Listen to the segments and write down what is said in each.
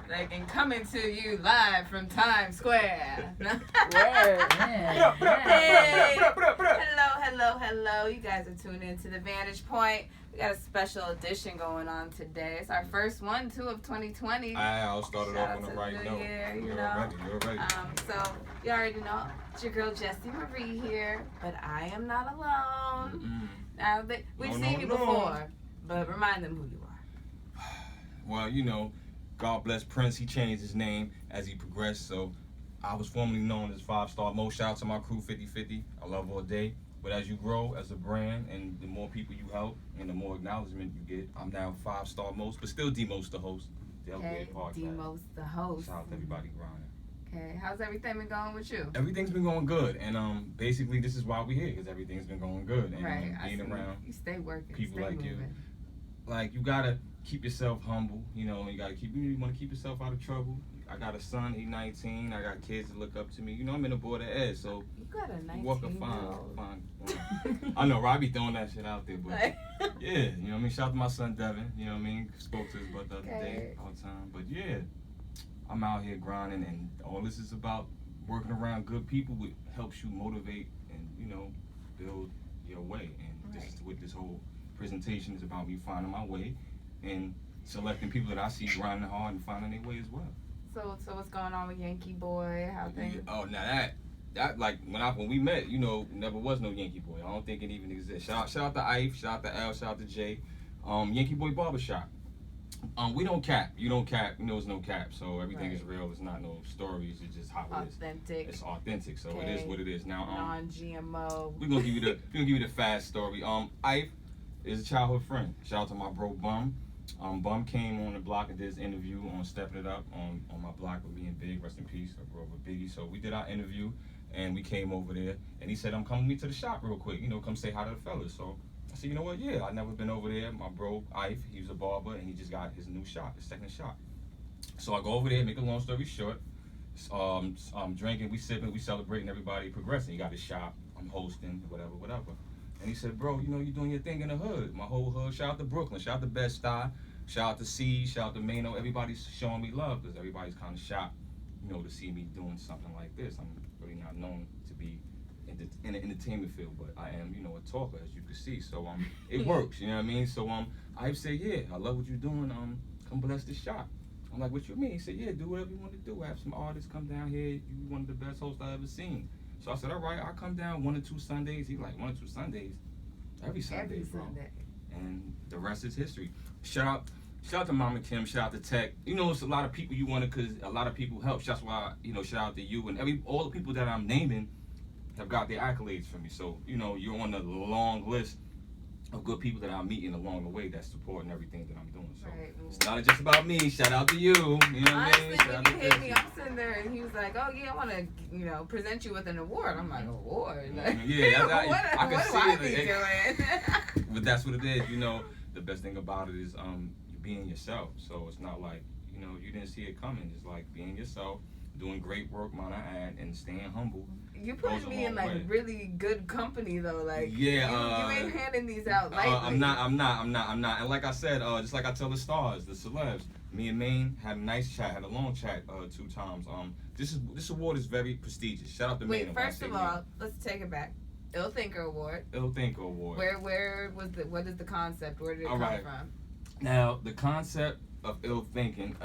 Like, and coming to you live from Times Square. Word. Hey. Hello. You guys are tuned into The Vantage Point. We got a special edition going on today. It's our first one, too, of 2020. I'll start it off on the right note. You're ready. So, you already know, it's your girl Jessie Marie here, but I am not alone. Now, we've seen you before, but remind them who you are. Well, you know, God bless Prince. He changed his name as he progressed. So I was formerly known as 5-Star Mo. Shout out to my crew, 50/50. I love all day. But as you grow as a brand and the more people you help and the more acknowledgement you get, I'm now 5-Star Most, but still D-Most the host. Okay, D-Most the host. Shout out to everybody grinding. Okay, how's everything been going with you? Everything's been going good. And basically this is why we're here, because everything's been going good. And being around you stay working, people stay like moving. you. Like, you gotta keep yourself humble, you know, you want to keep yourself out of trouble. I got a son, he's 19, I got kids that look up to me. You know, I'm in the board of ed, so you got a 19-year-old. I know, Robbie throwing that shit out there, but yeah, you know what I mean? Shout out to my son, Devin, you know what I mean? Spoke to his butt the other day all the time. But yeah, I'm out here grinding, and all this is about working around good people, which helps you motivate and, you know, build your way. And this is what this whole presentation is about, me finding my way and selecting people that I see grinding hard and finding their way as well. So what's going on with Yankee Boy? How things? Oh, now that like when we met, you know, never was no Yankee Boy. I don't think it even exists. Shout out to Ife, shout out to Al, shout out to Jay. Yankee Boy Barbershop. We don't cap. You don't cap. You know, it's no cap. So everything is real. It's not no stories. It's just how it is. Authentic. It's authentic. So it is what it is. Now, non-GMO. We're gonna give you the fast story. Ife is a childhood friend. Shout out to my bro Bum. Bum came on the block and did his interview on Stepping It Up on my block with me and Big, rest in peace, I grew up with Biggie. So we did our interview and we came over there and he said, I'm coming to me to the shop real quick, you know, come say hi to the fellas. So I said, you know what, yeah, I never been over there. My bro Ife, he was a barber and he just got his new shop, his second shop. So I go over there, make a long story short, drinking, we sipping, we celebrating, everybody progressing. He got his shop, I'm hosting, whatever. And he said, bro, you know, you're doing your thing in the hood. My whole hood. Shout out to Brooklyn. Shout out to Bed-Stuy. Shout out to C. Shout out to Mano. Everybody's showing me love because everybody's kind of shocked, you know, to see me doing something like this. I'm really not known to be in the entertainment field, but I am, you know, a talker, as you can see. So it works, you know what I mean? So I said, yeah, I love what you're doing. Come bless the shop. I'm like, what you mean? He said, yeah, do whatever you want to do. Have some artists come down here. You're one of the best hosts I've ever seen. So I said, all right, I'll come down 1 or 2 Sundays. He like, 1 or 2 Sundays? Every Sunday, bro. And the rest is history. Shout out to Mama Kim, shout out to Tech. You know, it's a lot of people you want to, because a lot of people help. That's why, you know, shout out to you. And all the people that I'm naming have got their accolades from me. So, you know, you're on the long list of good people that I'm meeting along the way that's supporting everything that I'm doing. So it's not just about me. Shout out to you. You know what I mean? Honestly, when you hit me, I'm sitting there and he was like, oh yeah, I want to, you know, present you with an award. I'm like, award? Like, yeah, what do I be doing? But that's what it is. You know, the best thing about it is you being yourself. So it's not like, you know, you didn't see it coming. It's like being yourself, doing great work, might I add, and staying humble. You put me in like really good company though, like you ain't handing these out lightly. I'm not. And like I said, just like I tell the stars, the celebs, me and Maine had a nice chat, had a long chat 2 times. This award is very prestigious. Shout out to Maine. Wait, first of all, let's take it back. Ill Thinker Award. Ill Thinker Award. Where was what is the concept? Where did it come from? Now the concept of ill thinking.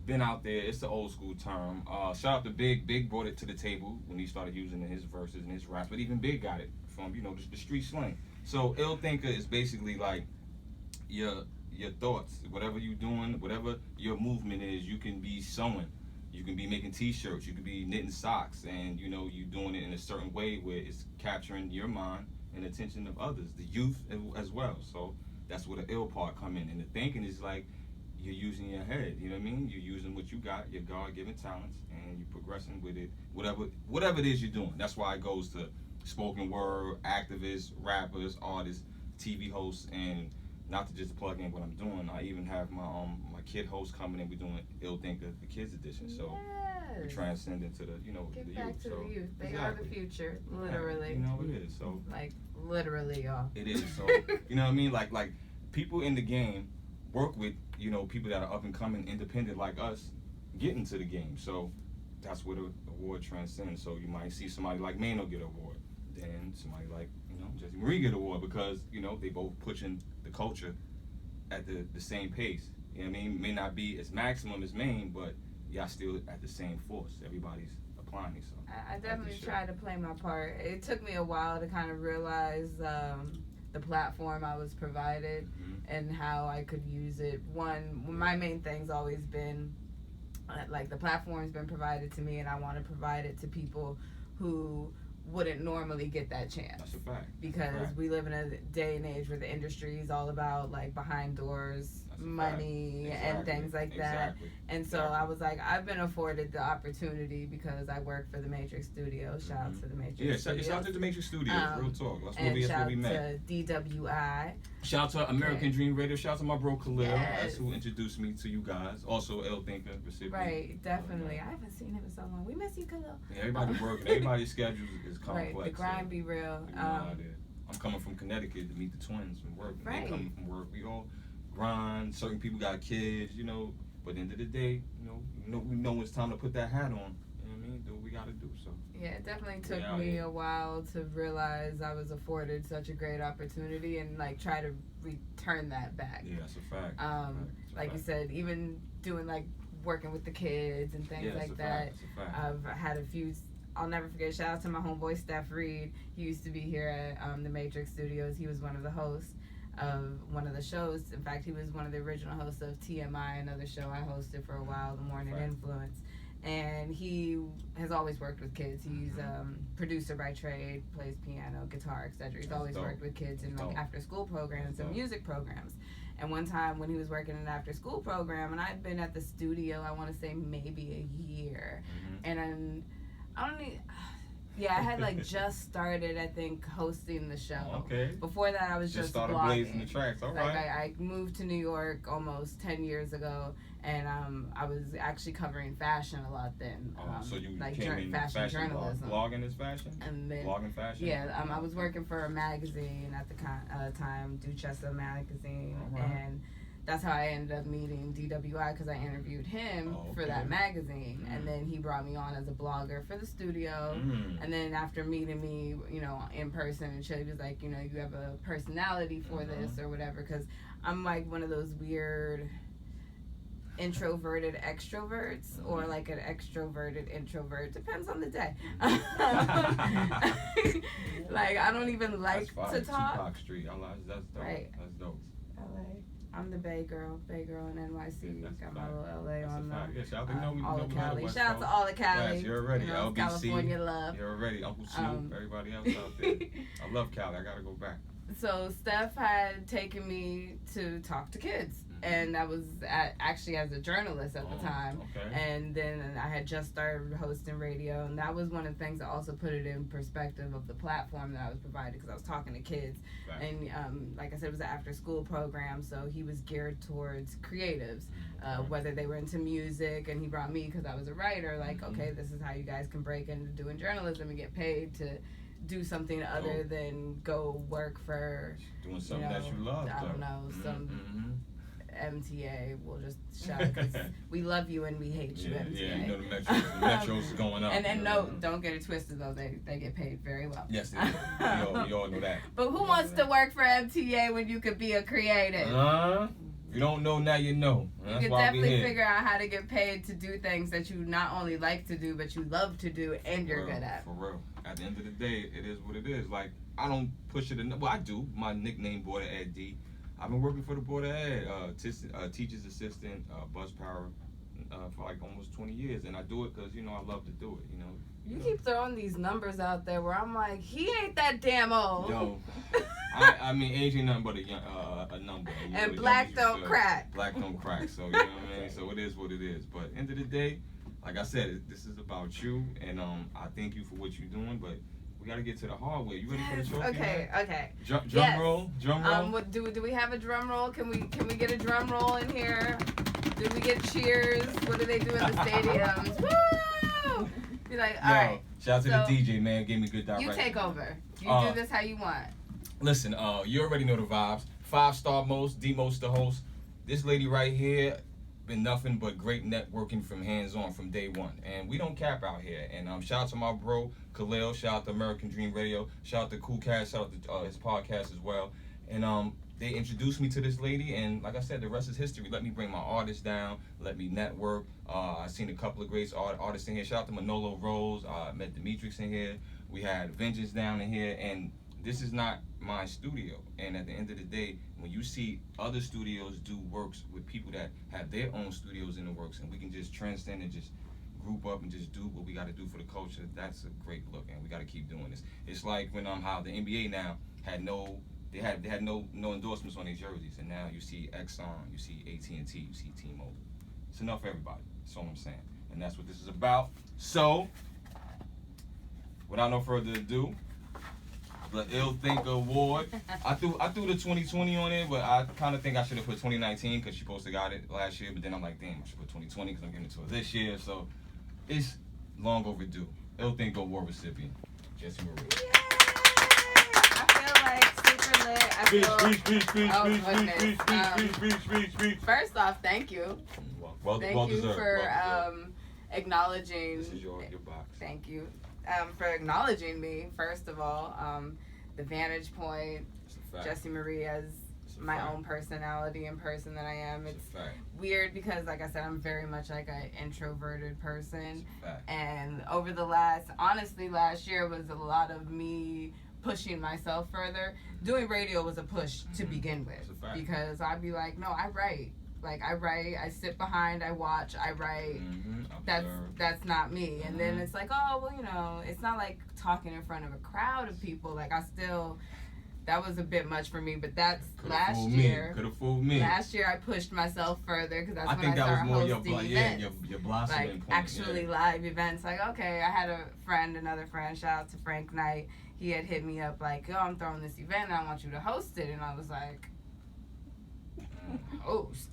Been out there. It's the old school term. Shout out to Big. Big brought it to the table when he started using it in his verses and his raps. But even Big got it from, you know, the street slang. So ill thinker is basically like your thoughts. Whatever you doing, whatever your movement is, you can be sewing. You can be making T-shirts. You can be knitting socks, and you know you doing it in a certain way where it's capturing your mind and attention of others, the youth as well. So that's where the ill part come in. And the thinking is like, you're using your head, you know what I mean? You're using what you got, your God-given talents, and you're progressing with it, whatever it is you're doing. That's why it goes to spoken word, activists, rappers, artists, TV hosts, and not to just plug in what I'm doing. I even have my kid host coming in. We're doing Ill Thinker, the kids edition. So we transcend into the, you know, Get the back youth. to So the youth. They exactly. are the future, literally. You know it is. So like literally, y'all. it is. So you know what I mean? Like people in the game work with, people that are up and coming, independent like us, get into the game. So that's where the award transcends. So you might see somebody like Mano get an award, then somebody like, Jessie Marie get an award because, they both pushing the culture at the same pace. You know what I mean? May not be as maximum as Maine, but y'all still at the same force. Everybody's applying it. So I definitely try to play my part. It took me a while to kind of realize the platform I was provided and how I could use it. My main thing's always been like the platform's been provided to me, and I want to provide it to people who wouldn't normally get that chance. That's a fact. Because we live in a day and age where the industry is all about like behind doors money and things like that. And so I was like, I've been afforded the opportunity because I work for the Matrix Studios. Shout out to the Matrix Studios. Shout out to the Matrix Studios. Real talk. That's where we met. Shout out to DWI. Shout out to American Dream Radio. Shout out to my bro Khalil. That's who introduced me to you guys. Also illthinking recipient. Right, definitely. I haven't seen him in so long. We miss you, Khalil. Yeah, everybody's working. Everybody's schedule is complex. Right, the grind be real. I'm coming from Connecticut to meet the twins from work. They coming from work. We all grind. Certain people got kids, But at the end of the day, we know it's time to put that hat on. You know what I mean? Do what we got to do. So. Yeah, it definitely took me a while to realize I was afforded such a great opportunity and like try to return that back. Yeah, that's a fact. Like you said, even doing like working with the kids and things like that. I've had a few. I'll never forget. Shout out to my homeboy Steph Reed. He used to be here at the Matrix Studios. He was one of the hosts of one of the shows. In fact, he was one of the original hosts of TMI, another show I hosted for a while, The Morning Influence. And he has always worked with kids. He's producer by trade, plays piano, guitar, etc. He's always worked with kids in like after school programs and music programs. And one time when he was working in an after school program, and I'd been at the studio, I want to say maybe a year, and I had like just started, I think, hosting the show. Okay. Before that, I was just started blogging. Blazing the tracks. All right. I moved to New York almost 10 years ago, and I was actually covering fashion a lot then. So you like came in fashion journalism. Blogging is fashion? And then, blogging fashion? Yeah, I was working for a magazine at the time, Duchessa magazine, and that's how I ended up meeting DWI because I interviewed him for that magazine, and then he brought me on as a blogger for the studio, and then after meeting me, in person, and he was like, you have a personality for this or whatever, because I'm like one of those weird introverted extroverts or like an extroverted introvert, depends on the day. Like I don't even like to talk. Tupac Street. That's dope. Right. That's dope. LA. I'm the Bay girl in NYC. Got my little LA on all of Cali. Shout out to all of Cali. Yes, you're already LBC. California love. You're already Uncle Snoop. Everybody else out there. I love Cali. I gotta go back. So Steph had taken me to talk to kids. And I was actually as a journalist at the time. Okay. And then I had just started hosting radio. And that was one of the things that also put it in perspective of the platform that I was provided because I was talking to kids. Right. And like I said, it was an after school program. So he was geared towards creatives, whether they were into music. And he brought me because I was a writer. Like, okay, this is how you guys can break into doing journalism and get paid to do something other than go work for doing something that you love. I don't know, some MTA. We'll just shout because we love you and we hate you. MTA. Yeah, the Metros is going up. And then don't get it twisted though. They get paid very well. Yes, they do. You all know that. But who wants to work for MTA when you could be a creative? You don't know, now you know. You can definitely figure out how to get paid to do things that you not only like to do, but you love to do and you're good at. For real. At the end of the day, it is what it is. Like, I don't push it enough. Well, I do. My nickname, Board of Ed D. I've been working for the Board of Ed, teacher's assistant, bus power, for like almost 20 years. And I do it because, I love to do it, You keep throwing these numbers out there where I'm like, he ain't that damn old. Yo, I mean, age ain't nothing but a number. And black don't crack. Black don't crack, so you know what I mean? So it is what it is. But end of the day, like I said, this is about you, and I thank you for what you're doing, but we gotta get to the hard way. You ready for the trophy? Okay. Drum roll. Do we have a drum roll? Can we get a drum roll in here? Do we get cheers? What do they do in the stadiums? Woo! Be like, all right. Shout out to the DJ, man. Gave me good direction. You take over. You do this how you want. Listen, you already know the vibes. 5-star most, the most the host. this lady right here been nothing but great networking from hands-on from day one, and we don't cap out here. And shout out to my bro Khalil, shout out to American Dream Radio, shout out to Cool Cat, shout out to his podcast as well. And they introduced me to this lady, and like I said, the rest is history. Let me bring my artists down, let me network. I've seen a couple of great artists in here. Shout out to Manolo Rose. I met Demetrix in here. We had Vengeance down in here, and this is not my studio. And at the end of the day, when you see other studios do works with people that have their own studios in the works, and we can just transcend and just group up and just do what we got to do for the culture, that's a great look, and we got to keep doing this. It's like when how the NBA now had no endorsements on their jerseys, and now you see Exxon, you see AT&T, you see T-Mobile. It's enough for everybody. That's all I'm saying, and that's what this is about. So, without no further ado, the Ill Think Award. I threw the 2020 on it, but I kind of think I should have put 2019 because she supposed to got it last year. But then I'm like, damn, I should put 2020 because I'm giving it to her this year. So it's long overdue. Ill Think Award recipient, Jessie Marie. Yay! I feel like super lit. First off, thank you. Thank you for acknowledging. This is your box. Thank you. For acknowledging me, first of all, the vantage point, Jessie Marie as my own personality and person that I am. It's weird because, like I said, I'm very much like an introverted person. And over the last year was a lot of me pushing myself further. Doing radio was a push to begin with because I'd be like, no, I write. Like, I write, I sit behind, I watch, I write. That's not me. And then it's like, oh, well, you know, it's not like talking in front of a crowd of people. Like, that was a bit much for me. But that's last year. Could have fooled me. Last year, I pushed myself further because that's when I started hosting events. Your blossoming point. Actually live events. Like, okay, I had another friend, shout out to Frank Knight. He had hit me up like, oh, I'm throwing this event and I want you to host it. And I was like, host.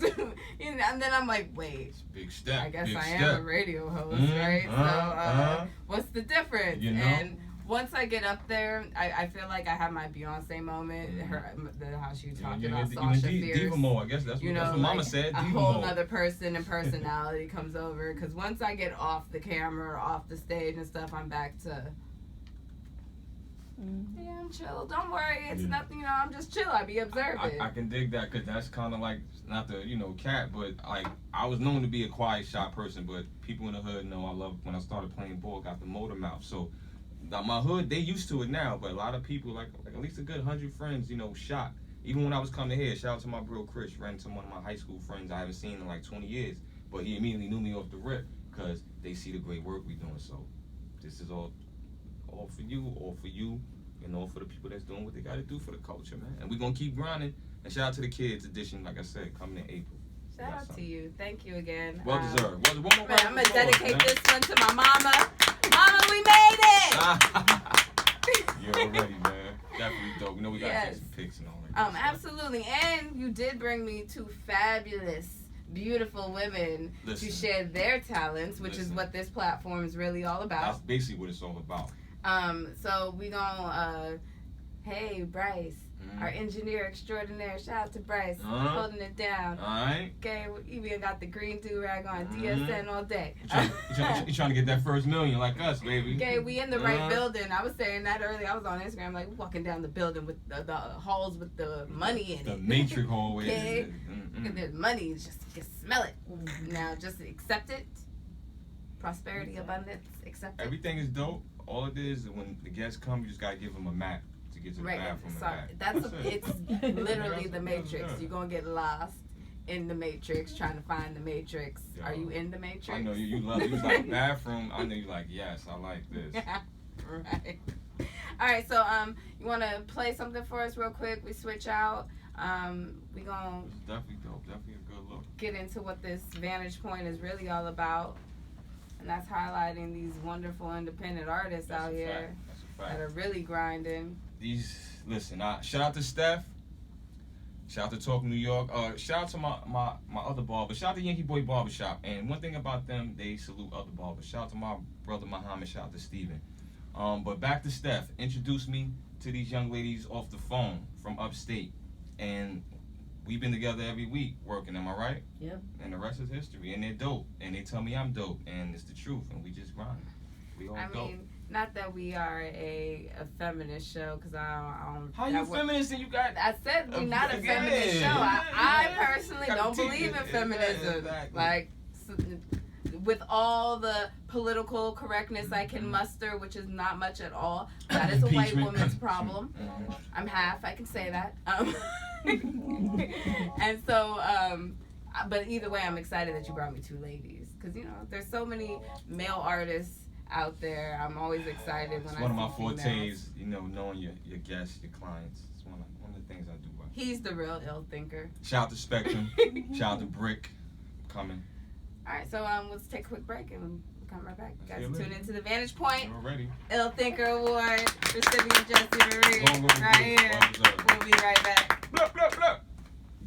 And then I'm like, wait, big step. I guess I am a radio host, right? So what's the difference? You know? And once I get up there, I feel like I have my Beyonce moment. How she talked about Sasha Fierce. Diva mode, I guess that's what Mama said. A whole other person and personality comes over. Because once I get off the camera, off the stage and stuff, I'm back to... Yeah, I'm chill. Don't worry. It's nothing, I'm just chill. I be observing. I can dig that because that's kind of like, not the, cat, but like, I was known to be a quiet, shy person, but people in the hood know I love, when I started playing ball, got the motor mouth. So, my hood, they used to it now, but a lot of people, like at least a good 100 friends, shot. Even when I was coming here, shout out to my bro Chris, ran into one of my high school friends I haven't seen in like 20 years, but he immediately knew me off the rip because they see the great work we doing. So, this is all for you, and all for the people that's doing what they got to do for the culture, man. And we're going to keep grinding. And shout out to the kids edition, like I said, coming in April. Shout out to you. Thank you again. Well deserved. One more man, I'm going to dedicate this one to my mama. Mama, we made it! You're already, man. Definitely dope. We know we got to take some pics and all that. Absolutely. And you did bring me two fabulous, beautiful women to share their talents, which is what this platform is really all about. That's basically what it's all about. So we gonna, hey, Bryce, our engineer extraordinaire, shout out to Bryce, holding it down. Alright. Okay, we even got the green do-rag on DSN all day. You trying to get that first million like us, baby. Okay, we in the right building. I was saying that earlier. I was on Instagram, like, walking down the building with the halls with the money in it. The matrix hallway. Okay, there's money, it's just, you can smell it. Now, just accept it. Prosperity, abundance, accept it. Everything is dope. All it is when the guests come, you just gotta give them a map to get to the bathroom. It's literally the Matrix. You're gonna get lost in the Matrix trying to find the Matrix. Yo, are you in the Matrix? I know you love it. You was like bathroom. I know you like, yes, I like this. Right. All right, so you wanna play something for us real quick? We switch out. We gonna definitely dope. Definitely a good look. Get into what this vantage point is really all about. And that's highlighting these wonderful independent artists out here that are really grinding. Listen, shout out to Steph. Shout out to Talk New York. Shout out to my other barber. Shout out to Yankee Boy Barbershop. And one thing about them, they salute other barbers. Shout out to my brother Muhammad. Shout out to Steven. But back to Steph. Introduced me to these young ladies off the phone from upstate. And we've been together every week working, am I right? Yep. And the rest is history. And they're dope. And they tell me I'm dope. And it's the truth. And we just grind. We all dope. mean, not that we are a feminist show, because I don't. How you feminist and you got... I said we're not a feminist show. I personally don't believe in feminism. Exactly. Like, with all the political correctness I can muster, which is not much at all, that is a white woman's problem. I'm half, I can say that. And so, but either way, I'm excited that you brought me two ladies, because, you know, there's so many male artists out there. I'm always excited when I see one of my females. fortes, you know, knowing your guests, your clients. It's one of the things I do well. He's the real ill thinker. Shout out to Spectrum. Shout out to Brick. Coming. All right, so let's take a quick break and we'll come right back. Guys, Let's tune into the Vantage Point Already. Ill Thinker Award recipient Jessie Marie right here. We'll be right back. Blah, blah, blah.